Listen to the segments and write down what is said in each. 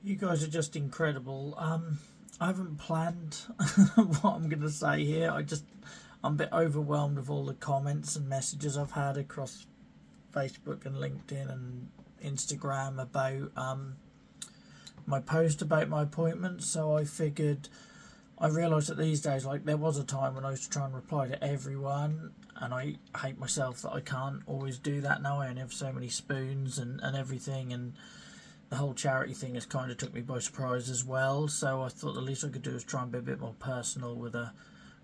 You guys are just incredible. I haven't planned what I'm going to say here. I'm a bit overwhelmed with all the comments and messages I've had across Facebook and LinkedIn and Instagram about my post about my appointment. So I realised that these days, like there was a time when I used to try and reply to everyone, and I hate myself that I can't always do that now. I only have so many spoons and everything, and the whole charity thing has kind of took me by surprise as well. So I thought the least I could do is try and be a bit more personal with a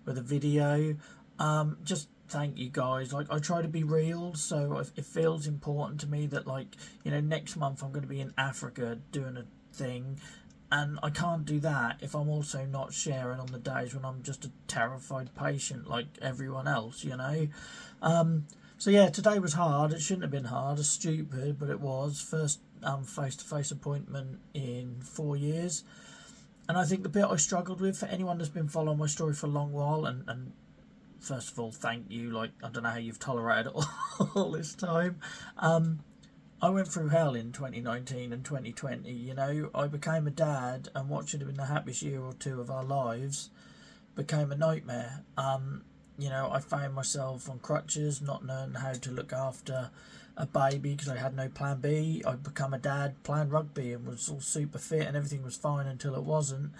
video. Just thank you guys. Like I try to be real, so it feels important to me that next month I'm going to be in Africa doing a thing, and I can't do that if I'm also not sharing on the days when I'm just a terrified patient like everyone else. So yeah, today was hard. It shouldn't have been hard. It's stupid, but it was. First face-to-face appointment in 4 years. And I think the bit I struggled with, for anyone that's been following my story for a long while, and first of all, thank you. Like, I don't know how you've tolerated it all this time. I went through hell in 2019 and 2020. I became a dad, and what should have been the happiest year or two of our lives became a nightmare. I found myself on crutches, not knowing how to look after a baby because I had no plan B. I'd become a dad, playing rugby, and was all super fit, and everything was fine until it wasn't.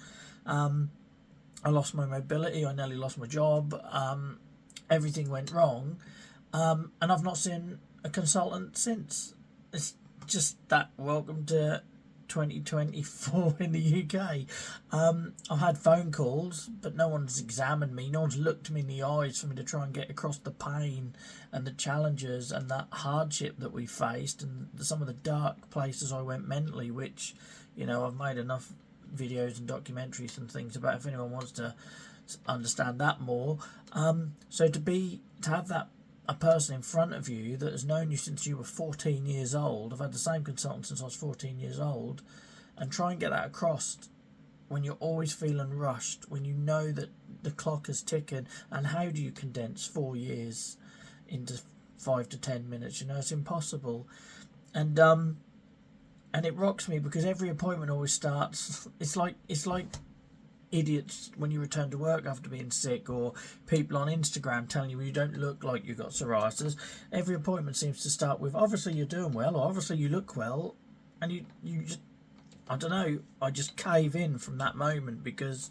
I lost my mobility. I nearly lost my job. Everything went wrong, and I've not seen a consultant since. It's just that. Welcome to 2024 in the UK. I've had phone calls, but no one's examined me. No one's looked me in the eyes for me to try and get across the pain and the challenges and that hardship that we faced, and some of the dark places I went mentally, which I've made enough videos and documentaries and things about if anyone wants to understand that more. So to have that a person in front of you that has known you since you were 14 years old. I've had the same consultant since I was 14 years old, and try and get that across when you're always feeling rushed, when you know that the clock is ticking. And how do you condense 4 years into 5 to 10 minutes? It's impossible. And it rocks me because every appointment always starts. It's like idiots when you return to work after being sick, or people on Instagram telling you don't look like you've got psoriasis. Every appointment seems to start with obviously you're doing well, or obviously you look well, and you just, I don't know, I just cave in from that moment because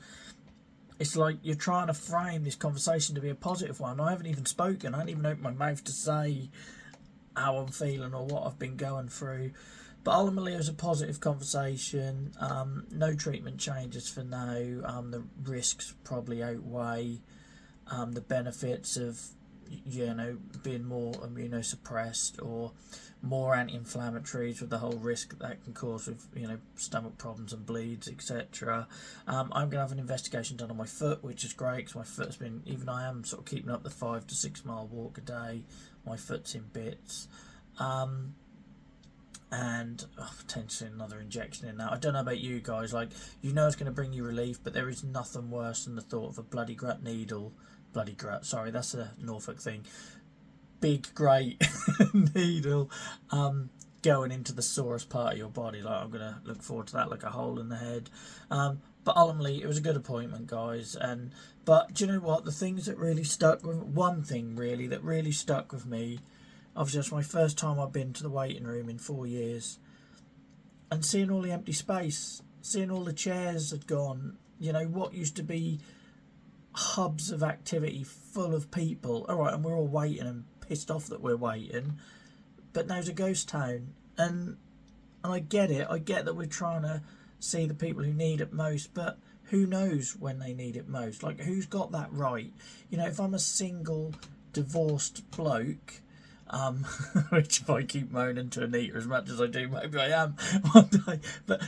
it's like you're trying to frame this conversation to be a positive one. I haven't even spoken. I haven't even opened my mouth to say how I'm feeling or what I've been going through. But ultimately, it was a positive conversation. No treatment changes for now. The risks probably outweigh the benefits of, being more immunosuppressed or more anti-inflammatories, with the whole risk that can cause with, stomach problems and bleeds, etc. I'm going to have an investigation done on my foot, which is great because my foot's been, even I am sort of keeping up the 5 to 6 mile walk a day, my foot's in bits. And potentially another injection in that. I don't know about you guys, it's going to bring you relief, but there is nothing worse than the thought of a bloody gut, sorry, that's a Norfolk thing, big great needle going into the sorest part of your body. I'm going to look forward to that like a hole in the head. But ultimately it was a good appointment, guys. But do you know what, the things that really stuck with, one thing really that really stuck with me, obviously it's my first time I've been to the waiting room in 4 years, and seeing all the empty space, seeing all the chairs had gone, what used to be hubs of activity full of people. Alright, and we're all waiting and pissed off that we're waiting, but now's a ghost town. And I get it, I get that we're trying to see the people who need it most, but who knows when they need it most? Who's got that right? If I'm a single divorced bloke, which if I keep moaning to Anita as much as I do, maybe I am one day. But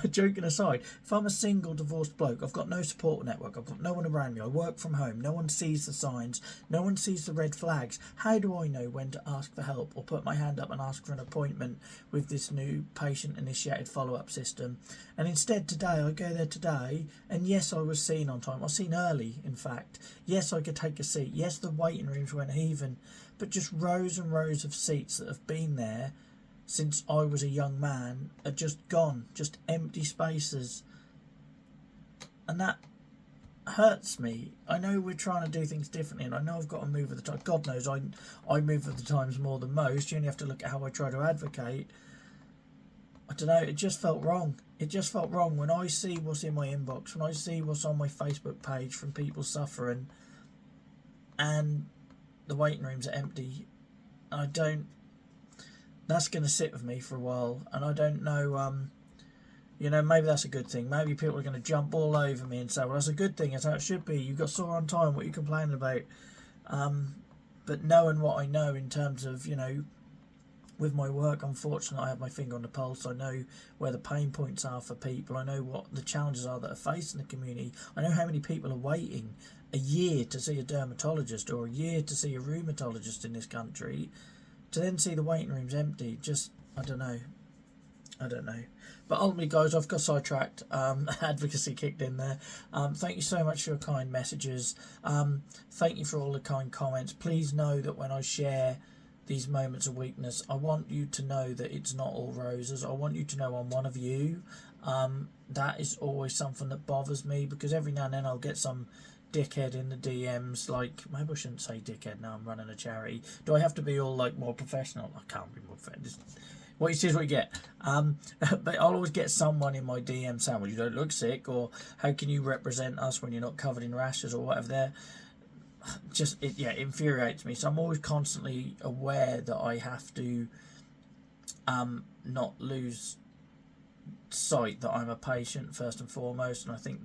joking aside, if I'm a single divorced bloke, I've got no support network, I've got no one around me, I work from home, no one sees the signs, no one sees the red flags. How do I know when to ask for help or put my hand up and ask for an appointment with this new patient-initiated follow-up system? And instead today, I go there today, and yes, I was seen on time. I was seen early, in fact. Yes, I could take a seat. Yes, the waiting rooms weren't heaving, but just rows and rows of seats that have been there since I was a young man are just gone, just empty spaces, and that hurts me. I know we're trying to do things differently, and I know I've got to move with the times. God knows I move with the times more than most. You only have to look at how I try to advocate. I don't know, it just felt wrong. It just felt wrong when I see what's in my inbox, when I see what's on my Facebook page from people suffering, and the waiting rooms are empty. That's going to sit with me for a while, and I don't know, maybe that's a good thing. Maybe people are going to jump all over me and say, well, that's a good thing, that's how it should be. You got sore on time, what are you complaining about? But knowing what I know in terms of, with my work, unfortunately, I have my finger on the pulse. I know where the pain points are for people. I know what the challenges are that are facing the community. I know how many people are waiting a year to see a dermatologist or a year to see a rheumatologist in this country, to then see the waiting rooms empty. Just, I don't know. But ultimately, guys, I've got sidetracked. Advocacy kicked in there. Thank you so much for your kind messages. Thank you for all the kind comments. Please know that when I share these moments of weakness, I want you to know that it's not all roses. I want you to know I'm one of you. That is always something that bothers me, because every now and then I'll get some dickhead in the DMs, like, maybe I shouldn't say dickhead now I'm running a charity. Do I have to be all like more professional? I can't be more professional. What you see is what you get. But I'll always get someone in my DM saying, well, you don't look sick, or how can you represent us when you're not covered in rashes, or whatever there. It infuriates me. So I'm always constantly aware that I have to not lose sight that I'm a patient first and foremost, and I think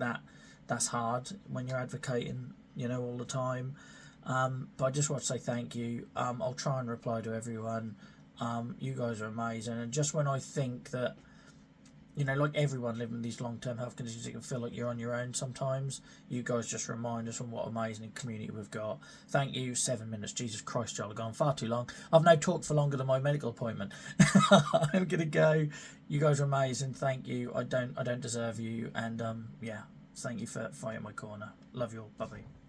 that's hard when you're advocating, all the time. But I just want to say thank you. I'll try and reply to everyone. You guys are amazing, and just when I think that, like everyone living these long-term health conditions, you can feel like you're on your own sometimes, you guys just remind us on what amazing community we've got. Thank you. 7 minutes, Jesus Christ, y'all have gone far too long. I've now talked for longer than my medical appointment. I'm gonna go. You guys are amazing. Thank you. I don't deserve you, and thank you for fighting my corner. Love you all. Bye bye.